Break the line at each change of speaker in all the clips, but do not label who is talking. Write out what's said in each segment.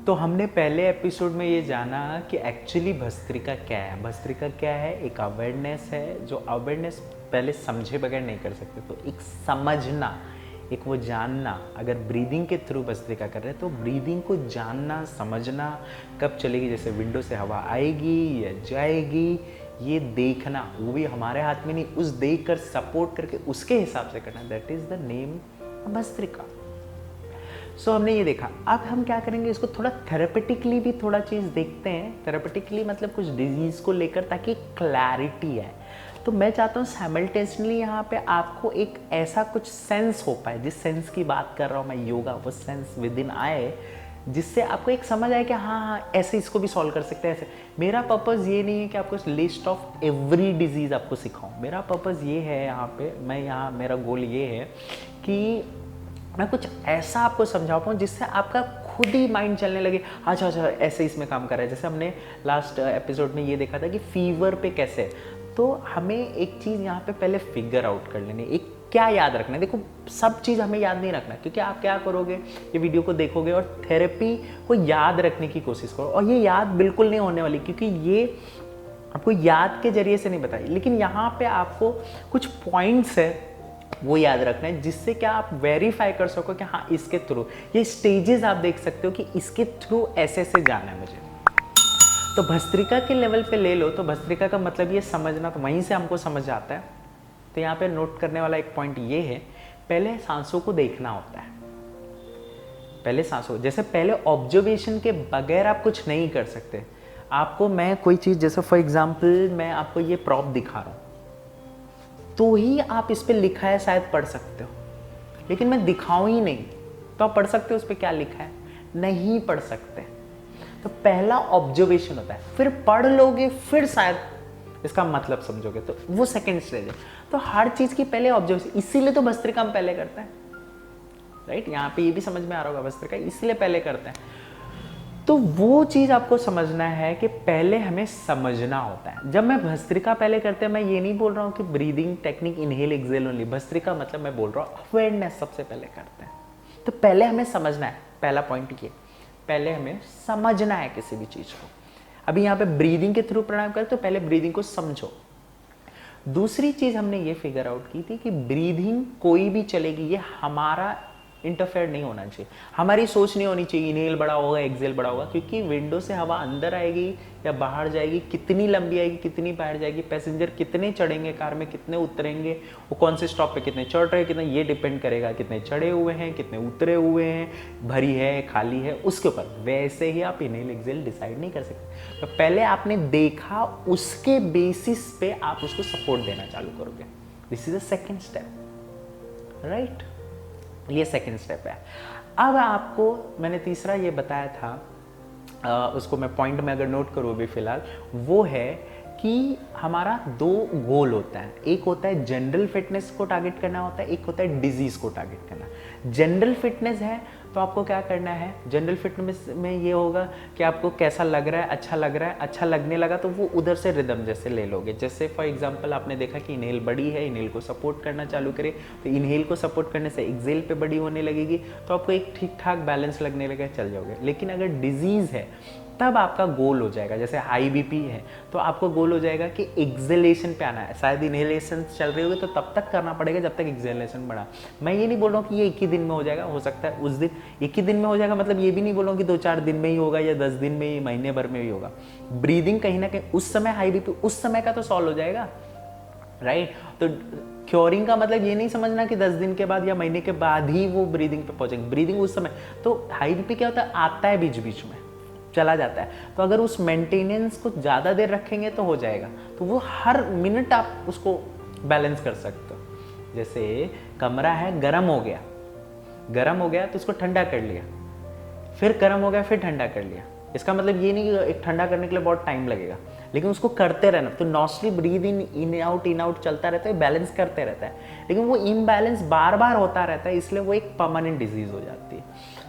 तो हमने पहले एपिसोड में ये जाना कि एक्चुअली भस्त्रिका क्या है। भस्त्रिका क्या है? एक अवेयरनेस है, जो अवेयरनेस पहले समझे बगैर नहीं कर सकते। तो एक समझना, एक वो जानना, अगर ब्रीदिंग के थ्रू भस्त्रिका कर रहे हैं तो ब्रीदिंग को जानना, समझना, कब चलेगी, जैसे विंडो से हवा आएगी या जाएगी, ये देखना, वो भी हमारे हाथ में नहीं, उस देख कर सपोर्ट करके उसके हिसाब से करना, that is the name bhastrika. So हमने ये देखा। अब हम क्या करेंगे, इसको थोड़ा थेरेपेटिकली भी थोड़ा चीज़ देखते हैं। थेरेपेटिकली मतलब कुछ डिजीज़ को लेकर, ताकि क्लैरिटी आए। तो मैं चाहता हूँ साइमल्टेनियसली यहाँ पे आपको एक ऐसा कुछ सेंस हो पाए, जिस सेंस की बात कर रहा हूँ मैं योगा, वो सेंस विद इन आए, जिससे आपको एक समझ आए कि हाँ हाँ ऐसे इसको भी सॉल्व कर सकते हैं। ऐसे मेरा पर्पज़ ये नहीं है कि आपको लिस्ट ऑफ एवरी डिजीज़ आपको सिखाऊं। मेरा पर्पज़ ये है, यहाँ पे मैं यहाँ मेरा गोल ये है कि मैं कुछ ऐसा आपको समझा पाऊँ जिससे आपका खुद ही माइंड चलने लगे, अच्छा अच्छा ऐसे इसमें काम कर रहा है। जैसे हमने लास्ट एपिसोड में ये देखा था कि फीवर पे कैसे, तो हमें एक चीज़ यहाँ पे पहले फिगर आउट कर लेनी। एक क्या याद रखना है, देखो सब चीज़ हमें याद नहीं रखना, क्योंकि आप क्या करोगे, ये वीडियो को देखोगे और थेरेपी को याद रखने की कोशिश करो, और ये याद बिल्कुल नहीं होने वाली, क्योंकि ये आपको याद के जरिए से नहीं बताई। लेकिन यहाँ पे आपको कुछ पॉइंट्स है वो याद रखना है, जिससे क्या आप वेरीफाई कर सको कि हाँ इसके थ्रू, ये स्टेजेस आप देख सकते हो कि इसके थ्रू ऐसे से जाना है मुझे। तो भस्त्रिका के लेवल पे ले लो, तो भस्त्रिका का मतलब ये समझना, तो वहीं से हमको समझ आता है। तो यहाँ पे नोट करने वाला एक पॉइंट ये है, पहले सांसों को देखना होता है। पहले सांसों, जैसे पहले ऑब्जर्वेशन के बगैर आप कुछ नहीं कर सकते। आपको मैं कोई चीज़, जैसे फॉर एग्जाम्पल मैं आपको ये प्रॉप दिखा रहा हूँ, तो ही आप इस पर लिखा है शायद पढ़ सकते हो, लेकिन मैं दिखाऊं ही नहीं तो आप पढ़ सकते हो उस पर क्या लिखा है? नहीं पढ़ सकते। तो पहला ऑब्जर्वेशन होता है, फिर पढ़ लोगे, फिर शायद इसका मतलब समझोगे, तो वो सेकंड स्टेज है। तो हर चीज की पहले ऑब्जर्वेशन, इसीलिए तो भस्त्रिका हम पहले करते हैं, राइट? यहाँ पे ये भी समझ में आ रहा होगा, भस्त्रिका इसलिए पहले करते हैं। तो वो चीज़ आपको समझना है कि पहले हमें समझना होता है। जब मैं भस्त्रिका पहले करते हैं, मैं ये नहीं बोल रहा हूँ कि breathing technique inhale exhale only, bhastrika मतलब मैं बोल रहा हूँ अवेयरनेस सबसे पहले करते हैं। तो पहले हमें समझना है, पहला पॉइंट ये, पहले हमें समझना है किसी भी चीज़ को। अभी यहाँ पे ब्रीदिंग के थ्रू प्राणायाम करें, तो पहले ब्रीदिंग को समझो। दूसरी चीज हमने ये फिगर आउट की थी कि ब्रीदिंग कोई भी चलेगी, ये हमारा इंटरफेयर नहीं होना चाहिए, हमारी सोच नहीं होनी चाहिए इनहेल बड़ा होगा एक्सेल बड़ा होगा, क्योंकि विंडो से हवा अंदर आएगी या बाहर जाएगी, कितनी लंबी आएगी कितनी बाहर जाएगी, पैसेंजर कितने चढ़ेंगे कार में, कितने उतरेंगे, वो कौन से स्टॉप पे कितने चढ़ रहे हैं, कितने, ये डिपेंड करेगा कितने चढ़े हुए हैं, कितने उतरे हुए हैं, भरी है खाली है, उसके ऊपर। वैसे ही आप इनहेल एक्सेल डिसाइड नहीं कर सकते। तो पहले आपने देखा, उसके बेसिस पे आप उसको सपोर्ट देना चालू करोगे। This is a second step, right? ये सेकंड स्टेप है। अब आपको मैंने तीसरा ये बताया था, उसको मैं पॉइंट में अगर नोट करूँ अभी फिलहाल, वो है कि हमारा दो गोल होता है। एक होता है जनरल फिटनेस को टारगेट करना होता है, एक होता है डिजीज को टारगेट करना। जनरल फिटनेस है तो आपको क्या करना है, जनरल फिटनेस में ये होगा कि आपको कैसा लग रहा है, अच्छा लग रहा है, अच्छा लगने लगा तो वो उधर से रिदम जैसे ले लोगे। जैसे फॉर एग्जांपल आपने देखा कि इनहेल बड़ी है, इनहेल को सपोर्ट करना चालू करे, तो इनहेल को सपोर्ट करने से एक्सेल पे बड़ी होने लगेगी, तो आपको एक ठीक ठाक बैलेंस लगने लगेगा, चल जाओगे। लेकिन अगर डिजीज़ है तब आपका गोल हो जाएगा, जैसे हाई बीपी है तो आपको गोल हो जाएगा कि एक्सेलेशन पे आना है। शायद इनहेलेशन चल रही होगी तो तब तक करना पड़ेगा जब तक एक्सेलेशन बढ़ा। मैं ये नहीं बोल रहा हूँ कि ये एक ही दिन में हो जाएगा, हो सकता है उस दिन एक ही दिन में हो जाएगा, मतलब ये भी नहीं बोल रहा हूँ कि 2-4 दिन में ही होगा या 10 दिन में ही, महीने भर में ही होगा। ब्रीदिंग कहीं ना कहीं उस समय हाई बीपी उस समय का तो सॉल्व हो जाएगा, राइट? तो क्योरिंग का मतलब ये नहीं समझना कि 10 दिन के बाद या महीने के बाद ही वो ब्रीदिंग पे पहुंचेंगे। ब्रीदिंग उस समय, तो हाई बीपी क्या होता है, आता है बीच बीच में, चला जाता है, तो अगर उस मेंटेनेंस को ज़्यादा देर रखेंगे तो हो जाएगा। तो वो हर मिनट आप उसको बैलेंस कर सकते हो। जैसे कमरा है, गर्म हो गया, गर्म हो गया तो उसको ठंडा कर लिया, फिर गर्म हो गया फिर ठंडा कर लिया। इसका मतलब ये नहीं कि एक ठंडा करने के लिए बहुत टाइम लगेगा, लेकिन उसको करते रहना। तो नॉस्ट्री ब्रीद इन आउट चलता रहता है, बैलेंस करते रहता है, लेकिन वो इम्बैलेंस बार बार होता रहता है, इसलिए वो एक परमानेंट डिजीज हो जाती है।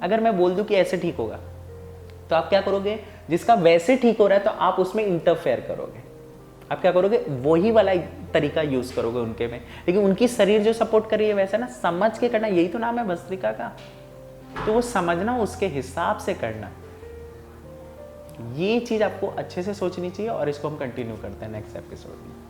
अगर मैं बोल दूं कि ऐसे ठीक होगा, तो आप क्या करोगे? जिसका वैसे ठीक हो रहा है तो आप उसमें इंटरफेयर करोगे। आप क्या करोगे? वही वाला तरीका यूज करोगे उनके में, लेकिन उनकी शरीर जो सपोर्ट कर रही है वैसा ना समझ के करना, यही तो नाम है भस्त्रिका का। तो वो समझना, उसके हिसाब से करना, ये चीज आपको अच्छे से सोचनी चाहिए। और इसको हम कंटिन्यू करते हैं नेक्स्ट एपिसोड में।